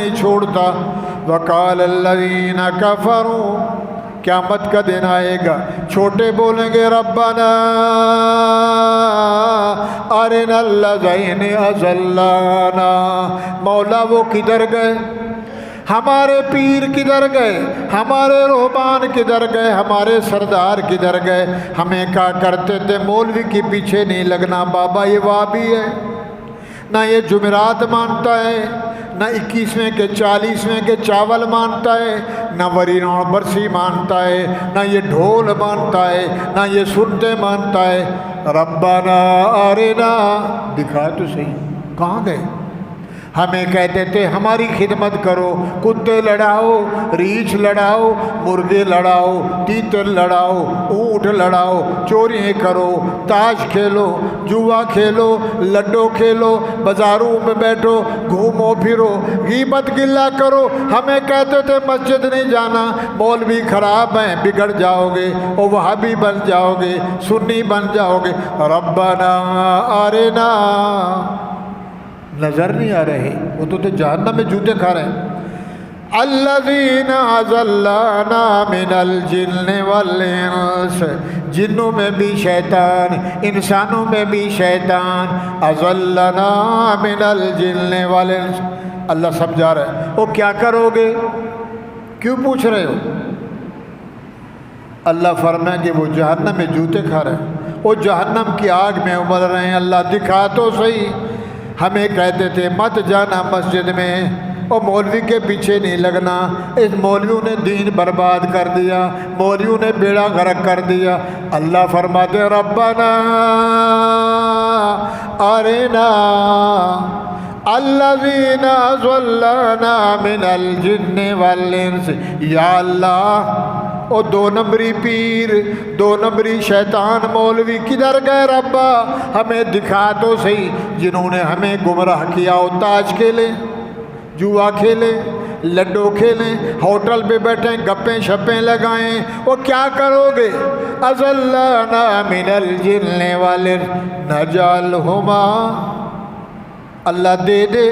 نہیں چھوڑتا۔ وقال الذین کفروا، قیامت کا دن آئے گا، چھوٹے بولیں گے ربنا ارنا الذین اضلانا، مولا وہ کدھر گئے، ہمارے پیر کدھر گئے، ہمارے رہبان کدھر گئے، ہمارے سردار کدھر گئے، ہمیں کہا کرتے تھے مولوی کے پیچھے نہیں لگنا۔ بابا یہ وہابی ہے، نہ یہ جمعرات مانتا ہے، نہ 21ویں کے 40ویں کے چاول مانتا ہے، نہ ورین اور برسی مانتا ہے، نہ یہ ڈھول مانتا ہے، نہ یہ سنتے مانتا ہے۔ ربنا ارنا، دکھا تو صحیح کہاں گئے؟ ہمیں کہتے تھے ہماری خدمت کرو، کتے لڑاؤ، ریچھ لڑاؤ، مرغے لڑاؤ، تیتر لڑاؤ، اونٹ لڑاؤ، چوریاں کرو، تاش کھیلو، جوا کھیلو، لڈو کھیلو، بازاروں میں بیٹھو، گھومو پھرو، غیبت گلہ کرو۔ ہمیں کہتے تھے مسجد نہیں جانا، مولوی خراب ہیں، بگڑ جاؤ گے، اور وہابی بن جاؤ گے، سنی بن جاؤ گے۔ ربنا ارنا، نظر نہیں آ رہے، وہ تو جہنم میں جوتے کھا رہے ہیں۔ الذین اضلانا من الجن والانس، جنوں میں بھی شیطان، انسانوں میں بھی شیطان۔ اضلنا من الجن والانس، اللہ سمجھا رہا ہے۔ وہ کیا کرو گے؟ کیوں پوچھ رہے ہو؟ اللہ فرمائے کہ وہ جہنم میں جوتے کھا رہے ہیں، وہ جہنم کی آگ میں ابل رہے ہیں۔ اللہ دکھا تو صحیح۔ ہمیں کہتے تھے مت جانا مسجد میں، اور مولوی کے پیچھے نہیں لگنا، اس مولویوں نے دین برباد کر دیا، مولویوں نے بیڑا غرق کر دیا۔ اللہ فرماتے ربنا ارنا الذین اضلانا من الجن والانس۔ یا اللہ، او 2 نمبری پیر، 2 نمبری شیطان مولوی کدھر گئے ربا؟ ہمیں دکھا تو صحیح، جنہوں نے ہمیں گمراہ کیا۔ وہ تاش کھیلیں، جوا کھیلیں، لڈو کھیلیں، ہوٹل پہ بیٹھیں، گپیں شپیں لگائیں، وہ کیا کرو گے؟ اضلانا من الجن والانس نجعلہما، اللہ دے دے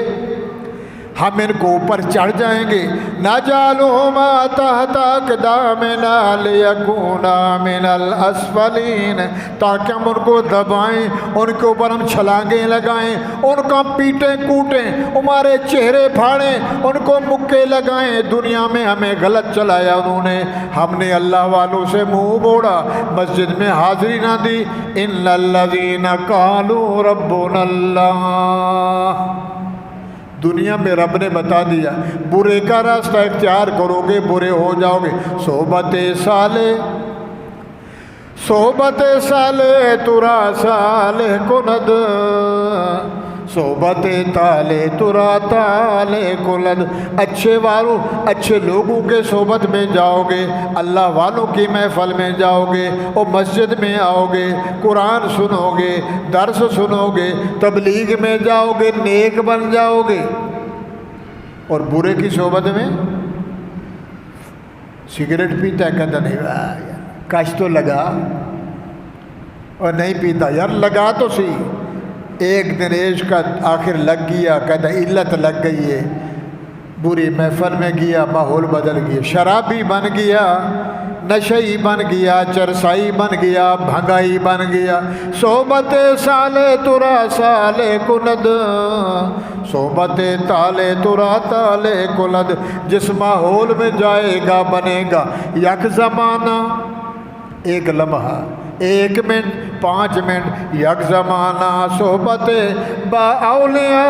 ہم ان کو اوپر چڑھ جائیں گے۔ نجعلہما تحت اقدامنا لیکونا من الاسفلین، تاکہ ہم ان کو دبائیں، ان کے اوپر ہم چھلانگیں لگائیں، ان کو ہم پیٹیں کوٹیں، ہمارے چہرے پھاڑیں، ان کو مکے لگائیں۔ دنیا میں ہمیں غلط چلایا انہوں نے، ہم نے اللہ والوں سے منہ موڑا، مسجد میں حاضری نہ دی۔ ان الذین قالوا ربنا اللہ، دنیا میں رب نے بتا دیا برے کا راستہ اختیار کرو گے برے ہو جاؤ گے۔ صحبت صالح ترا صالح کند، صحبت تالے ترا تالے کند، اچھے والوں اچھے لوگوں کے صحبت میں جاؤ گے، اللہ والوں کی محفل میں جاؤ گے، اور مسجد میں آؤ گے، قرآن سنو گے، درس سنو گے، تبلیغ میں جاؤ گے، نیک بن جاؤ گے۔ اور برے کی صحبت میں سگریٹ پیتا ہے، کہتا نہیں کاش تو لگا، اور نہیں پیتا یار لگا تو سی، ایک دن عشق کا آخر لگ گیا، کہتا علت لگ گئی ہے، بری محفل میں گیا، ماحول بدل گیا، شرابی بن گیا، نشئی بن گیا، چرسائی بن گیا، بھنگائی بن گیا۔ صحبت صالح ترا صالح کند، صحبت تالے ترا تالے کند، جس ماحول میں جائے گا بنے گا یک زمانہ، ایک لمحہ، 1 منٹ، 5 منٹ، یک زمانہ صحبت با اولیاء،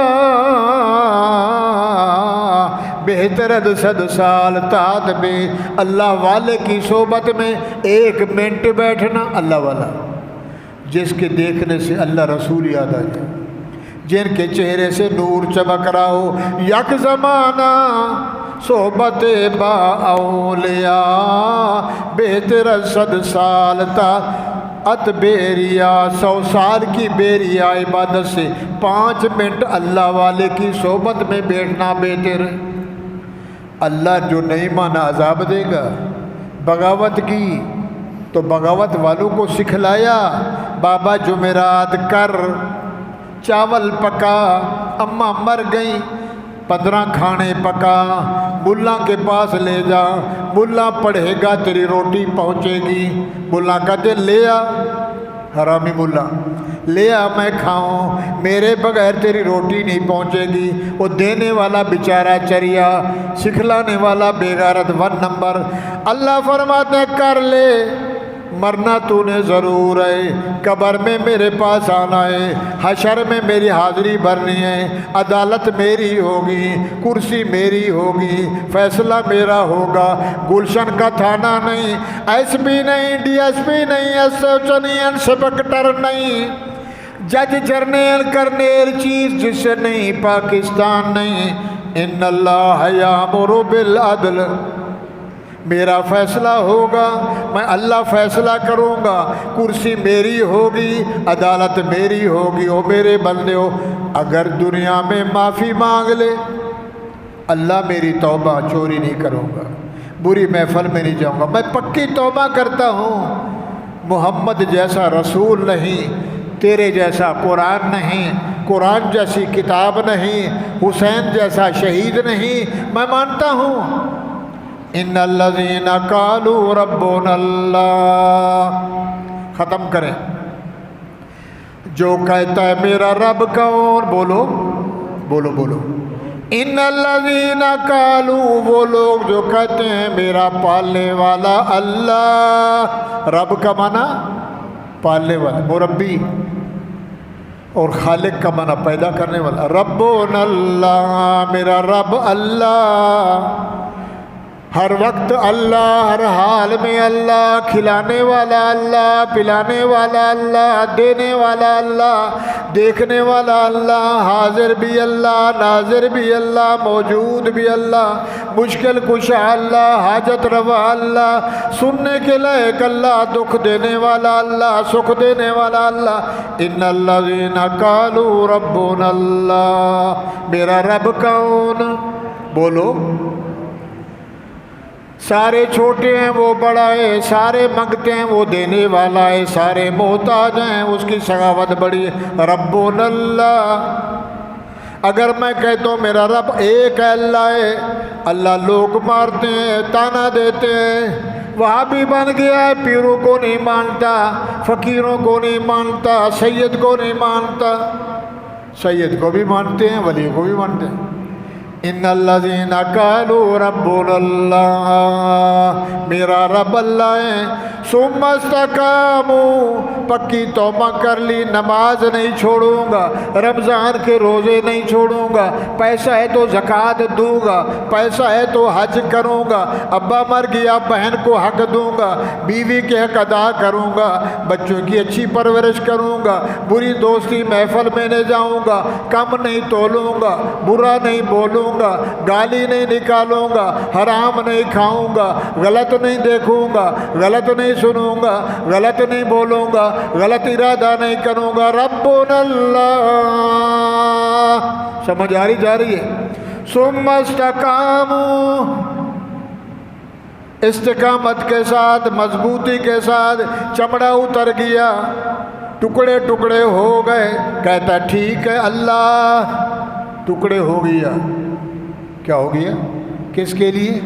بہتر 100 سال تات بے۔ اللہ والے کی صحبت میں 1 منٹ بیٹھنا، اللہ والا جس کے دیکھنے سے اللہ رسول یاد آ جائے، جن کے چہرے سے نور چمک رہا ہو۔ یک زمانہ صحبت با اولیاء، بہتر 100 سال تا ات بیریا، 100 سال کی بیریا عبادت سے 5 منٹ اللہ والے کی صحبت میں بیٹھنا بہتر ہے۔ اللہ جو نہیں مانا عذاب دے گا۔ بغاوت کی تو بغاوت والوں کو سکھلایا، بابا جمعرات کر، چاول پکا، اماں مر گئیں، 15 کھانے پکا، ملا کے پاس لے جا، ملا پڑھے گا تیری روٹی پہنچے گی۔ ملا کہتے لے آ، حرامی ملا لے آ میں کھاؤں، میرے بغیر تیری روٹی نہیں پہنچے گی۔ وہ دینے والا بیچارہ چریا، سکھلانے والا بے غیرت 1 نمبر۔ اللہ فرماتے ہیں کر لے، مرنا تو نے ضرور ہے، قبر میں میرے پاس آنا ہے، حشر میں میری حاضری بھرنی ہے، عدالت میری ہوگی، کرسی میری ہوگی، فیصلہ میرا ہوگا۔ گلشن کا تھانہ نہیں، ایس پی نہیں، ڈی ایس پی نہیں، ایس ایچ نہیں، انسپکٹر نہیں، جج جرنیل کرنیل چیف جس سے نہیں، پاکستان نہیں۔ ان اللہ یامر بالعدل، میرا فیصلہ ہوگا، میں اللہ فیصلہ کروں گا، کرسی میری ہوگی، عدالت میری ہوگی۔ او میرے بندے ہو، اگر دنیا میں معافی مانگ لے، اللہ میری توبہ چوری نہیں کروں گا، بری محفل میں نہیں جاؤں گا، میں پکی توبہ کرتا ہوں۔ محمد جیسا رسول نہیں، تیرے جیسا قرآن نہیں، قرآن جیسی کتاب نہیں، حسین جیسا شہید نہیں، میں مانتا ہوں۔ ان الذین قالوا ربنا اللہ، ختم کریں۔ جو کہتا ہے میرا رب کون، بولو بولو بولو۔ ان الذین قالوا، وہ لوگ جو کہتے ہیں میرا پالنے والا اللہ، رب کا معنی پالنے والا، مربی، اور خالق کا معنی پیدا کرنے والا۔ ربنا اللہ، میرا رب اللہ، ہر وقت اللہ، ہر حال میں اللہ، کھلانے والا اللہ، پلانے والا اللہ، دینے والا اللہ، دیکھنے والا اللہ، حاضر بھی اللہ، ناظر بھی اللہ، موجود بھی اللہ، مشکل کشا اللہ، حاجت روا اللہ، سننے کے لائق اللہ، دکھ دینے والا اللہ، سکھ دینے والا اللہ۔ ان الذین قالوا ربنا اللہ، میرا رب کون، بولو۔ سارے چھوٹے ہیں وہ بڑا ہے، سارے منگتے ہیں وہ دینے والا ہے، سارے محتاج ہیں اس کی سخاوت بڑی ہے۔ ربنا اللہ، اگر میں کہتا ہوں میرا رب ایک ہے، اللہ ہے، اللہ لوگ مارتے ہیں، تانا دیتے ہیں، وہاں بھی بن گیا ہے، پیروں کو نہیں مانتا، فقیروں کو نہیں مانتا، سید کو نہیں مانتا، سید کو بھی مانتے ہیں، ولی کو بھی مانتے ہیں۔ ان الذین قالوا ربنا اللہ، میرا رب اللہ ہے، ثم استقاموا، پکی توبہ کر لی، نماز نہیں چھوڑوں گا، رمضان کے روزے نہیں چھوڑوں گا، پیسہ ہے تو زکوٰۃ دوں گا، پیسہ ہے تو حج کروں گا، ابا مر گیا بہن کو حق دوں گا، بیوی کے حق ادا کروں گا، بچوں کی اچھی پرورش کروں گا، بری دوستی محفل میں نہیں جاؤں گا، کم نہیں تولوں گا، برا نہیں بولوں گا، گالی نہیں نکالوں گا، حرام نہیں کھاؤں گا، غلط نہیں دیکھوں گا، غلط نہیں سنوں گا، غلط نہیں بولوں گا، غلط ارادہ نہیں کروں گا۔ ربنا اللہ، سمجھ آ رہی جا رہی ہے؟ ثم استقاموا، استقامت کے ساتھ، مضبوطی کے ساتھ، چمڑا اتر گیا، ٹکڑے ٹکڑے ہو گئے، کہتا ٹھیک ہے اللہ، ٹکڑے ہو گیا، کیا ہو گیا، کس کے لیے،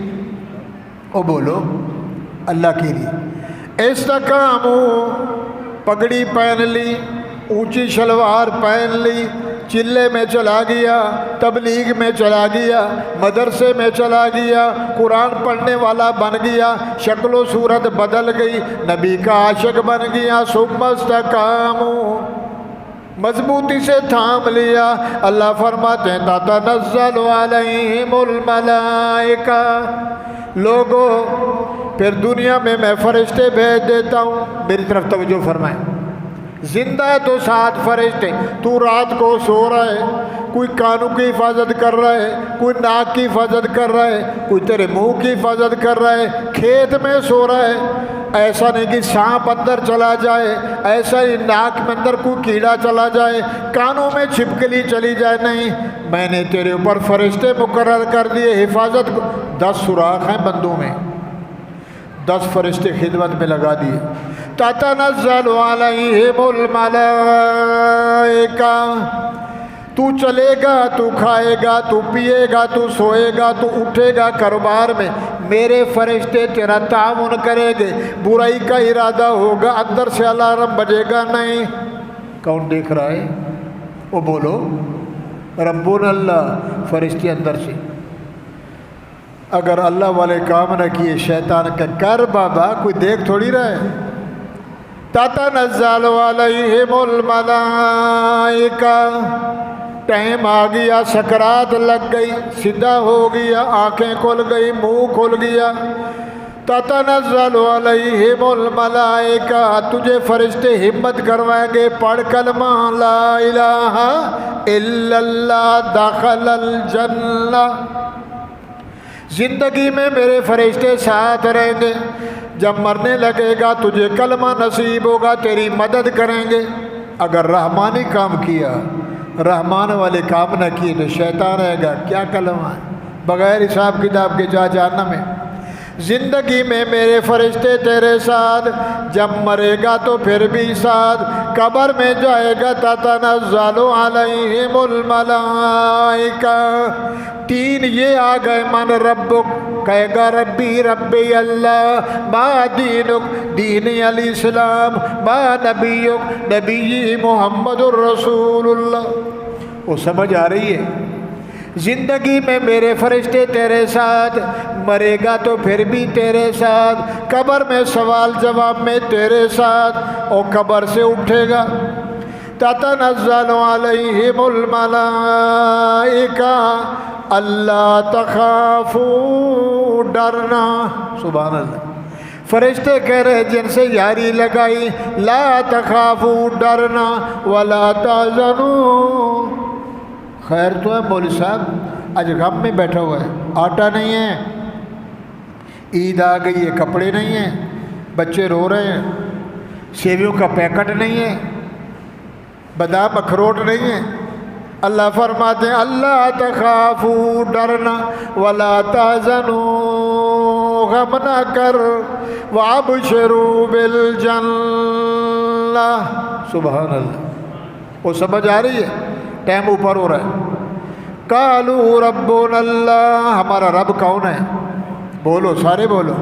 او بولو، اللہ کے لیے۔ استقاموا، پگڑی پہن لی، اونچی شلوار پہن لی، چلے میں چلا گیا، تبلیغ میں چلا گیا، مدرسے میں چلا گیا، قرآن پڑھنے والا بن گیا، شکل و صورت بدل گئی، نبی کا عاشق بن گیا۔ ثم استقاموا، مضبوطی سے تھام لیا۔ اللہ فرماتے ہیں تتنزل علیہم الملائکہ، لوگوں پھر دنیا میں فرشتے بھیج دیتا ہوں، میری طرف توجہ فرمائیں، زندہ ہے تو 7 فرشتے، تو رات کو سو رہا ہے، کوئی کانوں کی حفاظت کر رہا ہے، کوئی ناک کی حفاظت کر رہا ہے، کوئی تیرے منہ کی حفاظت کر رہا ہے، کھیت میں سو رہا ہے، ایسا نہیں کہ سانپ اندر چلا جائے، ایسا ہی ناک میں اندر کوئی کیڑا چلا جائے، کانوں میں چھپکلی چلی جائے، نہیں، میں نے تیرے اوپر فرشتے مقرر کر دیے حفاظت کو۔ 10 سوراخ ہیں بندوں میں، 10 فرشتے خدمت میں لگا دیے۔ تتنزل علیہم الملائکہ، تو چلے گا، تو کھائے گا، تو پیے گا، تو سوئے گا، تو اٹھے گا کاروبار میں، میرے فرشتے تیرا تعاون کریں گے۔ برائی کا ارادہ ہوگا، اندر سے الارم بجے گا، نہیں۔ کون دیکھ رہا ہے؟ وہ بولو ربنا اللہ، فرشتے اندر سے۔ اگر اللہ والے کام نہ کیے، شیطان کا کر بابا، کوئی دیکھ تھوڑی رہا ہے۔ تتنزل علیہم الملائکہ، ٹائم آ گیا، سکرات لگ گئی، سیدھا ہو گیا، آنکھیں کھل گئی، منہ کھل گیا۔ تتنزل علیہم الملائکہ، تجھے فرشتے ہمت کروائیں گے، پڑھ کلمہ لا الہ الا اللہ دخل الجنہ۔ زندگی میں میرے فرشتے ساتھ رہیں گے، جب مرنے لگے گا تجھے کلمہ نصیب ہوگا، تیری مدد کریں گے۔ اگر رحمانی کام کیا، رحمان والے کام نہ کیے تو شیطان رہے گا، کیا کلمہ ہے، بغیر حساب کتاب کے جا جہنم میں۔ زندگی میں میرے فرشتے تیرے ساتھ، جب مرے گا تو پھر بھی ساتھ، قبر میں جائے گا تتنزل علیہم الملائکہ۔ تین یہ آ گئے، من ربک، کہے گا ربی ربی اللہ، ما دینک، دین علیہ السلام، ما نبیک، نبی محمد الرسول اللہ۔ وہ سمجھ آ رہی ہے؟ زندگی میں میرے فرشتے تیرے ساتھ، مرے گا تو پھر بھی تیرے ساتھ، قبر میں سوال جواب میں تیرے ساتھ، اور قبر سے اٹھے گا۔ تتنزل علیہم الملائکہ اللہ تخافوا، ڈرنا۔ سبحان اللہ، فرشتے کہہ رہے جن سے یاری لگائی، لا تخافوا، ڈرنا، ولا تحزنوا۔ خیر تو ہے مولوی صاحب، آج غم میں بیٹھا ہوا ہے، آٹا نہیں ہے، عید آ گئی ہے، کپڑے نہیں ہیں، بچے رو رہے ہیں، سیویوں کا پیکٹ نہیں ہے، بادام اخروٹ نہیں ہے۔ اللہ فرماتے ہیں اللہ تخافوا، ڈرنا، ولا تحزنوا، غم نہ کر، وابشروا بالجنہ۔ سبحان اللہ، وہ سمجھ آ رہی ہے؟ ٹائم اوپر ہو رہا ہے۔ قالوا ربنا اللہ، ہمارا رب کون ہے؟ بولو، سارے بولو۔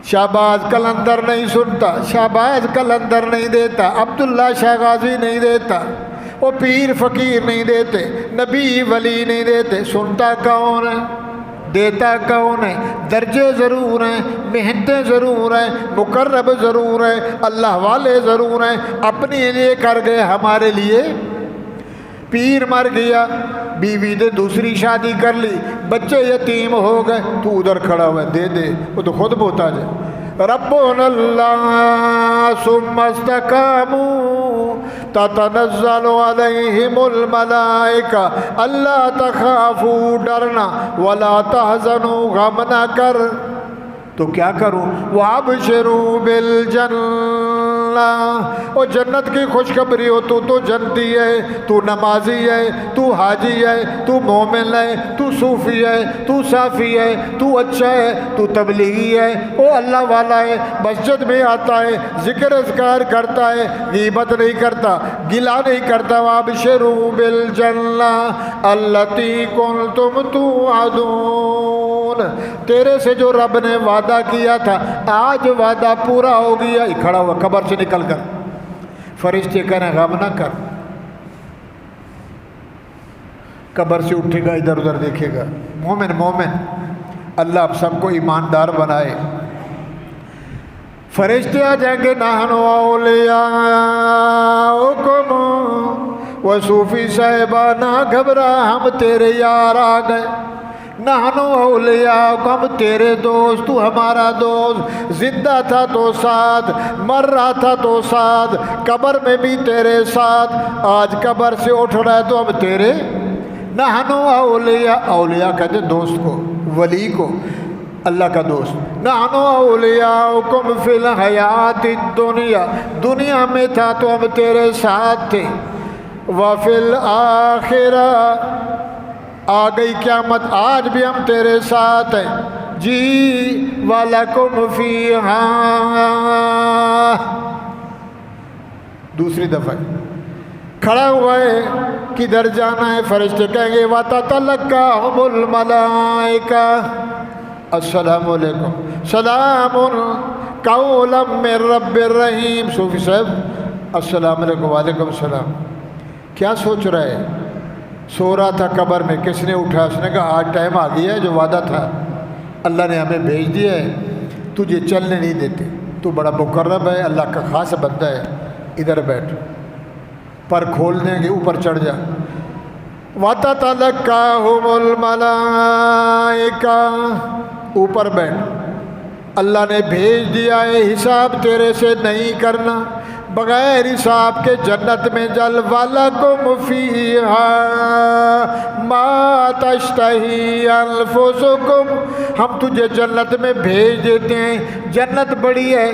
شہباز کلندر نہیں سنتا، شہباز کلندر نہیں دیتا، عبداللہ شاہ غازی نہیں دیتا، وہ پیر فقیر نہیں دیتے، نبی ولی نہیں دیتے، سنتا کون ہے؟ دیتا کون ہے؟ درجے ضرور ہیں، محنتیں ضرور ہیں، مقرب ضرور ہیں، اللہ والے ضرور ہیں، اپنے لیے کر گئے، ہمارے لیے۔ پیر مر گیا، بیوی نے دوسری شادی کر لی، بچے یتیم ہو گئے، تو ادھر کھڑا ہوا ہے، دے دے، وہ تو خود بوتا جائے۔ ربنا اللہ ثم استقاموا تتنزل علیہم الملائکہ اللہ تخافوا، ڈرنا، ولا تحزنوا، غم نہ کر۔ تو کیا کروں؟ وابشروا بالجنہ، اور جنت کی خوشخبری ہو، تو جنتی ہے، تو نمازی ہے، تو حاجی ہے، تو مومن ہے، تو صوفی ہے، تو صافی ہے، تو اچھا ہے، تو تبلیغی ہے، وہ اللہ والا ہے، مسجد میں آتا ہے، ذکر اذکار کرتا ہے، غیبت نہیں کرتا، گلہ نہیں کرتا۔ وابشروا بالجنہ التی کنتم توعدون، تیرے سے جو رب نے وعدہ کیا تھا، آج وعدہ پورا ہو گیا۔ کھڑا ہوا قبر سے نکل کر، فرشتے کہنے غم نہ کر۔ قبر سے اٹھے گا، ادھر ادھر دیکھے گا، مومن مومن، اللہ آپ سب کو ایماندار بنائے۔ فرشتے آ جائیں گے، نحن اولیاؤکم، وہ صوفی صاحبہ نہ گھبرا، ہم تیرے یار آ گئے۔ نحن اولیاؤکم، تیرے دوست، تو ہمارا دوست، زندہ تھا تو ساتھ، مر رہا تھا تو ساتھ، قبر میں بھی تیرے ساتھ، آج قبر سے اٹھ رہا ہے تو ہم تیرے۔ نحن اولیاء، اولیاء کہتے ہیں دوست کو، ولی کو، اللہ کا دوست۔ نحن اولیاؤکم فی الحیات الدنیا، دنیا میں تھا تو ہم تیرے ساتھ تھے۔ وفی الآخرہ، آ گئی قیامت، آج بھی ہم تیرے ساتھ ہیں۔ جی وَلَكُمْ فِيهَا، دوسری دفعہ کھڑا ہوا ہے، کدھر جانا ہے؟ فرشتے کہیں گے وَتَتَلَقَّاهُمُ الْمَلَائِكَةُ السلام علیکم سلام قولا من رب الرحیم۔ صوفی صاحب السلام علیکم۔ وعلیکم السلام۔ کیا سوچ رہا ہے؟ سو رہا تھا قبر میں، کس نے اٹھا؟ اس نے کہا آج ٹائم آ گیا ہے، جو وعدہ تھا اللہ نے ہمیں بھیج دیا ہے، تجھے چلنے نہیں دیتے، تو بڑا مقرب ہے، اللہ کا خاص بندہ ہے، ادھر بیٹھ، پر کھول دیں گے، اوپر چڑھ جا۔ وَتَتَلَقَّاهُمُ الْمَلَائِكَةُ، اوپر بیٹھ، اللہ نے بھیج دیا ہے، حساب تیرے سے نہیں کرنا، بغیر حساب کے جنت میں جل۔ وَلَكُمْ فِيهَا مَا تَشْتَهِي أَنفُسُكُمْ، ہم تجھے جنت میں بھیج دیتے ہیں، جنت بڑی ہے،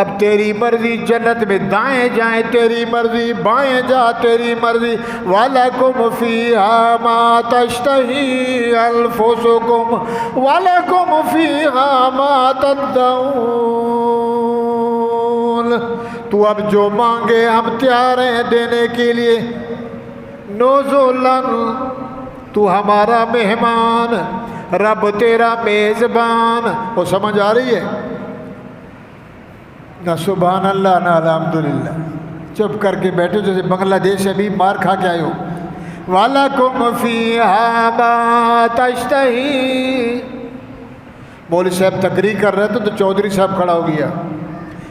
اب تیری مرضی، جنت میں دائیں جائیں تیری مرضی، بائیں جا تیری مرضی۔ وَلَكُمْ فِيهَا مَا تَشْتَهِي أَنفُسُكُمْ وَلَكُمْ فِيهَا مَا تَدَّعُونَ، تو اب جو مانگے ہم تیار ہیں دینے کے لیے۔ نُزُلًا، تو ہمارا مہمان، رب تیرا میزبان۔ وہ سمجھ آ رہی ہے؟ نہ سبحان اللہ نہ الحمدللہ، چپ کر کے بیٹھو جیسے بنگلہ دیش سے بھی مار کھا کے آئے ہو۔ وَلَكُمْ فِيهَا مَا تَشْتَهِي، مولوی صاحب تقریر کر رہے تھے تو چودھری صاحب کھڑا ہو گیا،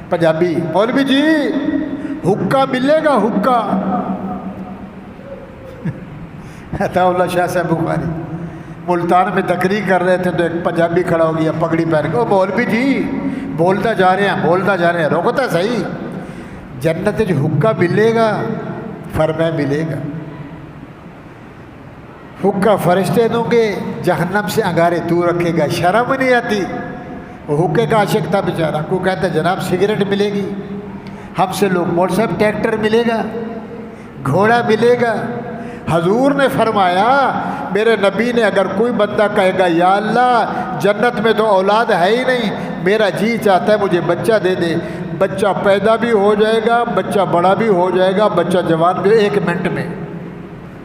پنجابی، مولوی جی حکہ ملے گا حکہ؟ عطا اللہ شاہ صاحب بخاری ملتان میں تقریر کر رہے تھے تو ایک پنجابی کھڑا ہو گیا پگڑی پہن کے، او مولوی جی بولتا جا رہے ہیں بولتا جا رہے ہیں، روکتا صحیح، جنت جو حکہ ملے گا؟ فرمایا ملے گا، حکہ فرشتے دوں گے، جہنم سے انگارے تو رکھے گا، شرم نہیں آتی؟ وہ حکے کا عاشق تھا بیچارہ، کو کہتا جناب سگریٹ ملے گی، ہم سے لوگ مولوی صاحب ٹریکٹر ملے گا، گھوڑا ملے گا۔ حضور نے فرمایا، میرے نبی نے، اگر کوئی بندہ کہے گا یا اللہ جنت میں تو اولاد ہے ہی نہیں، میرا جی چاہتا ہے مجھے بچہ دے دے، بچہ پیدا بھی ہو جائے گا، بچہ بڑا بھی ہو جائے گا، بچہ جوان بھی، 1 منٹ میں۔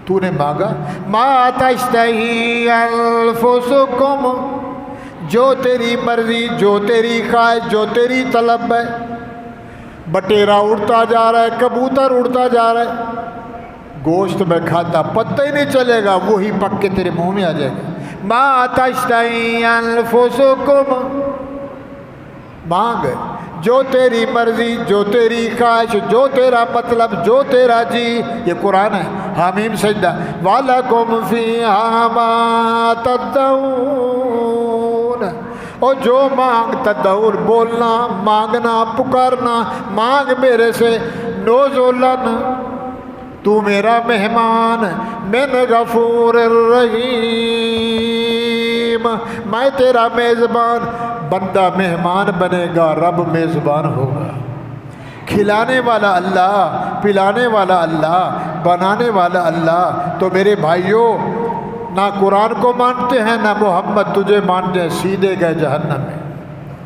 تو نے مانگا ما تشتہی انفسکم، جو تیری مرضی، جو تیری خواہش، جو تیری طلب ہے۔ بٹیرا اڑتا جا رہا ہے، کبوتر اڑتا جا رہا ہے، گوشت میں کھاتا پتہ ہی نہیں چلے گا، وہی پک کے تیرے منہ میں آ جائے گا۔ ما تشتہی انفسکم، مانگ جو تیری مرضی، جو تیری خواہش، جو تیرا مطلب، جو تیرا جی۔ یہ قرآن ہے، حامیم سجدہ۔ وَلَكُمْ فِيهَا مَا تَدَّعُونَ، اور جو مانگ، تدعون بولنا، مانگنا، پکارنا، مانگ میرے سے۔ نُزُلًا، تو میرا مہمان، من غفور الرحیم، میں تیرا میزبان۔ بندہ مہمان بنے گا، رب میزبان ہوگا۔ کھلانے والا اللہ، پلانے والا اللہ، بنانے والا اللہ۔ تو میرے بھائیوں، نہ قرآن کو مانتے ہیں نہ محمد تجھے مانتے ہیں، سیدھے گئے جہنم میں۔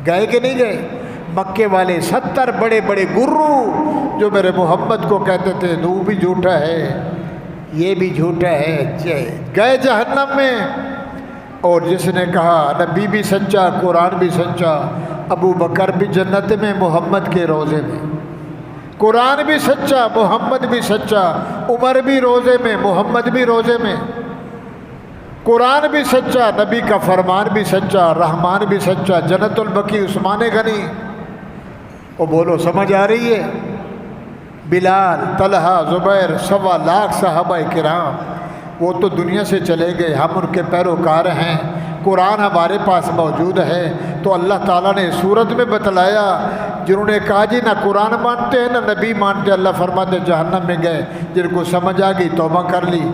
گئے کہ نہیں گئے؟ مکے والے 70 بڑے بڑے گرو جو میرے محمد کو کہتے تھے وہ بھی جھوٹا ہے، یہ بھی جھوٹا ہے، گئے جہنم میں۔ اور جس نے کہا نبی بھی سچا، قرآن بھی سچا، ابو بکر بھی جنت میں محمد کے روضے میں، قرآن بھی سچا، محمد بھی سچا، عمر بھی روضے میں، محمد بھی روضے میں، قرآن بھی سچا، نبی کا فرمان بھی سچا، رحمان بھی سچا، جنت البقیع عثمان غنی۔ وہ بولو سمجھ آ رہی ہے؟ بلال، طلحہ، زبیر، 1.25 لاکھ صحابہ کرام، وہ تو دنیا سے چلے گئے، ہم ان کے پیروکار ہیں، قرآن ہمارے پاس موجود ہے۔ تو اللہ تعالیٰ نے صورت میں بتلایا، جنہوں نے کہا جی نہ قرآن مانتے ہیں نہ نبی مانتے، اللہ فرماتے جہنم میں گئے۔ جن کو سمجھ آ گئی توبہ کر لی،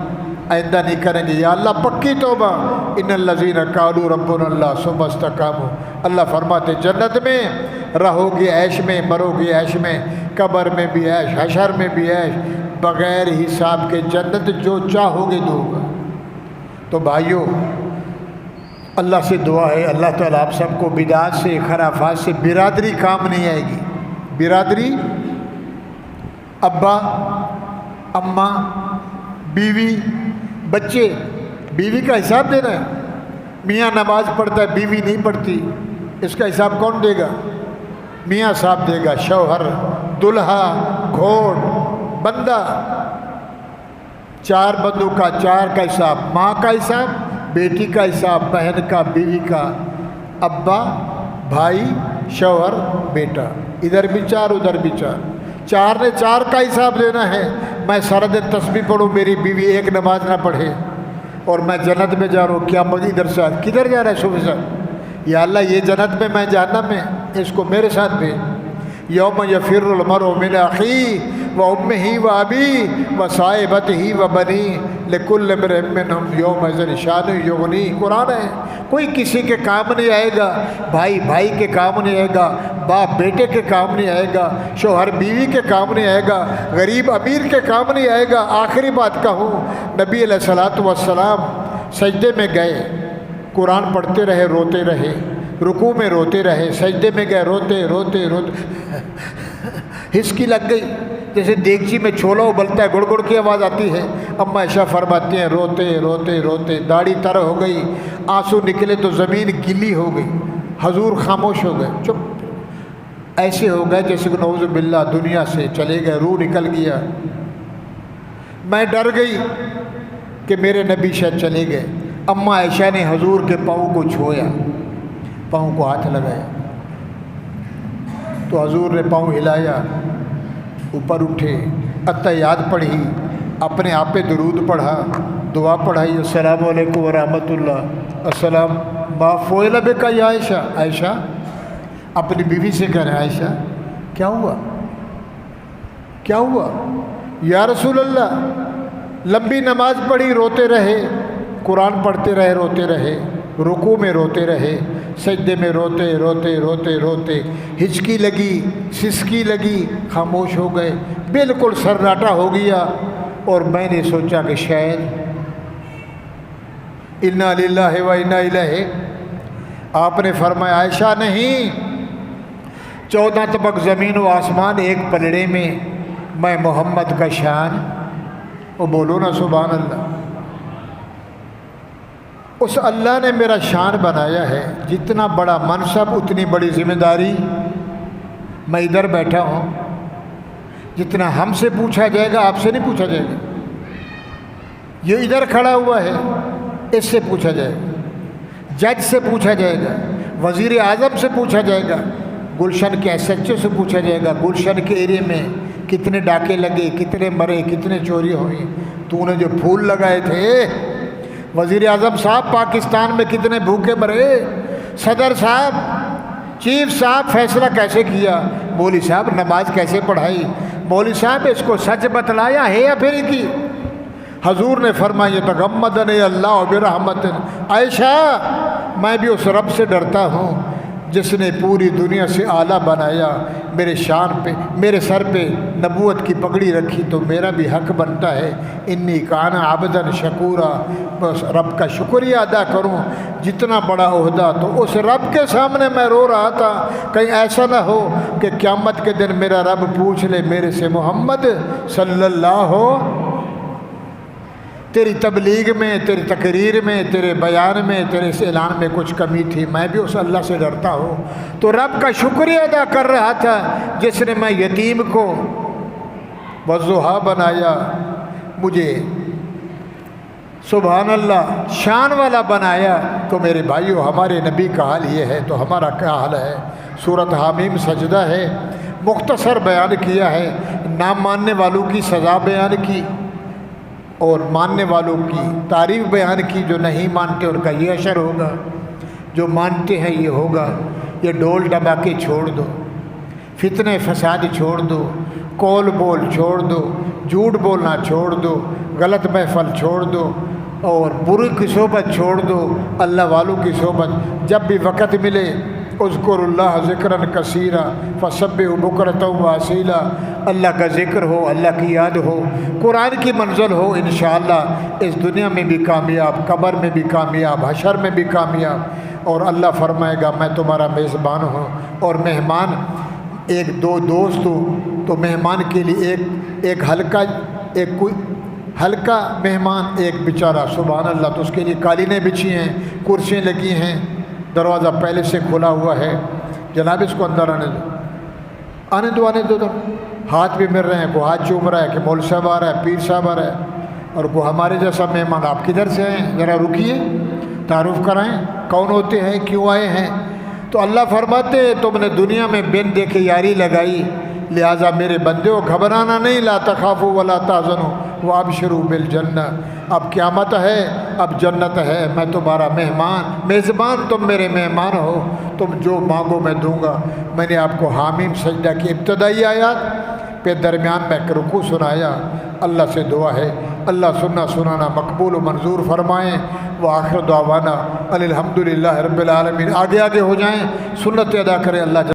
آئندہ نہیں کریں گے، یا اللہ پکی توبہ۔ ان الذین قالوا ربنا اللہ ثم استقاموا، اللہ فرماتے جنت میں رہو گے عیش میں، مرو گے عیش میں، قبر میں بھی عیش، حشر میں بھی عیش، بغیر حساب کے جنت جو چاہو گے دو گا۔ تو بھائیوں، اللہ سے دعا ہے اللہ تعالیٰ آپ سب کو بدعات سے، خرافات سے، برادری کام نہیں آئے گی۔ برادری ابا اماں، بیوی، بچے، بیوی کا حساب دینا ہے۔ میاں نماز پڑھتا ہے، بیوی نہیں پڑھتی، اس کا حساب کون دے گا؟ میاں صاحب دے گا، شوہر، دلہا، گھوڑ، بندہ۔ چار بندوں کا چار کا حساب، ماں کا حساب، بیٹی کا حساب، بہن کا، بیوی کا، ابا، بھائی، شوہر، بیٹا، ادھر بھی چار ادھر بھی چار۔ چار نے چار کا حساب دینا ہے۔ میں سارا دن تسبیح پڑھوں، میری بیوی ایک نماز نہ پڑھے اور میں جنت میں جا رہا ہوں، کیا مگر ادھر سے کدھر جا رہا ہے صبح سے؟ یا اللہ یہ جنت میں، میں جہنم میں، اس کو میرے ساتھ بھی۔ یوم یفر المرء من اخیہ و امہ و ابیہ و صاحبتہ و بنیہ لکل امرئ منہم یومئذ شأن یغنیہ۔ قرآن ہے، کوئی کسی کے کام نہیں آئے گا، بھائی بھائی کے کام نہیں آئے گا، باپ بیٹے کے کام نہیں آئے گا، شوہر بیوی کے کام نہیں آئے گا، غریب امیر کے کام نہیں آئے گا۔ آخری بات کہوں، نبی علیہ الصلوۃ والسلام سجدے میں گئے، قرآن پڑھتے رہے، روتے رہے، رکوع میں روتے رہے، سجدے میں گئے، روتے روتے روتے ہچکی لگ گئی، جیسے دیگچی میں چھولا ابلتا ہے، گڑ گڑ کی آواز آتی ہے۔ اماں عائشہ فرماتی ہیں روتے روتے روتے داڑھی تر ہو گئی، آنسو نکلے تو زمین گلی ہو گئی، حضور خاموش ہو گئے، چپ، ایسے ہو گئے جیسے کہ نعوذ باللہ دنیا سے چلے گئے، روح نکل گیا۔ میں ڈر گئی کہ میرے نبی شاید چلے گئے۔ اماں عائشہ نے حضور کے پاؤں کو چھویا، پاؤں کو ہاتھ لگایا تو حضور نے پاؤں ہلایا، اوپر اٹھے، اتحیات پڑھی، اپنے آپ پہ درود پڑھا، دعا پڑھائی، السلام علیکم ورحمۃ اللہ، السلام ما فعل بک یا عائشہ۔ عائشہ اپنی بیوی سے کہہ رہے، عائشہ کیا ہوا، کیا ہوا یا رسول اللہ؟ لمبی نماز پڑھی، روتے رہے، قرآن پڑھتے رہے، روتے رہے، رکوع میں روتے رہے، سجدے میں روتے روتے روتے روتے، ہچکی لگی، سسکی لگی، خاموش ہو گئے، بالکل سناٹا ہو گیا۔ اور میں نے سوچا کہ شاید انا للہ و انا الیہ۔ آپ نے فرمایا عائشہ نہیں، 14 طبق زمین و آسمان ایک پلڑے میں، میں محمد کا شان، وہ بولو نا سبحان اللہ۔ اس اللہ نے میرا شان بنایا ہے، جتنا بڑا منصب اتنی بڑی ذمہ داری۔ میں ادھر بیٹھا ہوں، جتنا ہم سے پوچھا جائے گا آپ سے نہیں پوچھا جائے گا۔ یہ ادھر کھڑا ہوا ہے، اس سے پوچھا جائے گا، جج سے پوچھا جائے گا، وزیر اعظم سے پوچھا جائے گا، گلشن کے ایس ایچ او سے پوچھا جائے گا، گلشن کے ایرے میں کتنے ڈاکے لگے، کتنے مرے، کتنے چوری ہوئی، تو نے جو پھول لگائے تھے۔ وزیر اعظم صاحب پاکستان میں کتنے بھوکے مرے، صدر صاحب، چیف صاحب فیصلہ کیسے کیا، مولوی صاحب نماز کیسے پڑھائی، مولوی صاحب اس کو سچ بتلایا ہے یا پھر کی۔ حضور نے فرمایا یتغمدنی اللہ برحمت۔ عائشہ میں بھی اس رب سے ڈرتا ہوں جس نے پوری دنیا سے اعلیٰ بنایا، میرے شان پہ، میرے سر پہ نبوت کی پگڑی رکھی، تو میرا بھی حق بنتا ہے انی کان عبدا شکورا، بس رب کا شکریہ ادا کروں۔ جتنا بڑا عہدہ، تو اس رب کے سامنے میں رو رہا تھا، کہیں ایسا نہ ہو کہ قیامت کے دن میرا رب پوچھ لے میرے سے محمد صلی اللہ تیری تبلیغ میں، تیری تقریر میں، تیرے بیان میں، تیرے اس اعلان میں کچھ کمی تھی۔ میں بھی اس اللہ سے ڈرتا ہوں۔ تو رب کا شکریہ ادا کر رہا تھا جس نے میں یتیم کو والضحیٰ بنایا، مجھے سبحان اللہ شان والا بنایا۔ تو میرے بھائیو ہمارے نبی کا حال یہ ہے تو ہمارا کیا حال ہے؟ سورۃ حامیم سجدہ ہے، مختصر بیان کیا ہے، نہ ماننے والوں کی سزا بیان کی اور ماننے والوں کی تعریف بیان کی۔ جو نہیں مانتے ان کا یہ اشر ہوگا، جو مانتے ہیں یہ ہوگا۔ یہ ڈول ڈباکے چھوڑ دو، فتنے فساد چھوڑ دو، قول بول چھوڑ دو، جھوٹ بولنا چھوڑ دو، غلط محفل چھوڑ دو اور بری کی صحبت چھوڑ دو، اللہ والوں کی صحبت۔ جب بھی وقت ملے اذکر اللہ ذکرا کثیرا فسبح بکرۃ و اصیلا، اللہ کا ذکر ہو، اللہ کی یاد ہو، قرآن کی منزل ہو، انشاءاللہ اس دنیا میں بھی کامیاب، قبر میں بھی کامیاب، حشر میں بھی کامیاب۔ اور اللہ فرمائے گا میں تمہارا میزبان ہوں، اور مہمان ایک دو دوست ہو تو مہمان کے لیے ایک ہلکا ایک کوئی ہلکا مہمان ایک بیچارہ سبحان اللہ، تو اس کے لیے قالینیں بچھی ہیں، کرسیاں لگی ہیں، دروازہ پہلے سے کھلا ہوا ہے، جناب اس کو اندر آنے دو، آنے دو آنے دو، ہاتھ بھی مل رہے ہیں، کوئی ہاتھ چوم رہا ہے کہ مول صاحب آ رہا ہے، پیر صاحب آ رہا ہے، اور کوئی ہمارے جیسا مہمان آپ کدھر سے آئے ہیں، ذرا رکیے تعارف کرائیں کون ہوتے ہیں، کیوں آئے ہیں۔ تو اللہ فرماتے تم نے دنیا میں بن دیکھے یاری لگائی، لہٰذا میرے بندے ہو گھبرانا نہیں، لا تخافوا ولا تحزنوا وابشروا بالجنہ، اب قیامت ہے، اب جنت ہے، میں تمہارا مہمان میزبان، تم میرے مہمان ہو، تم جو مانگو میں دوں گا۔ میں نے آپ کو حامیم سجدہ کی ابتدائی آیات پہ درمیان میں رکوع سنایا، اللہ سے دعا ہے اللہ سننا سنانا مقبول و منظور فرمائیں۔ وآخر دعوانا الحمدللہ رب العالمین۔ آگے آگے ہو جائیں، سنت ادا کریں اللہ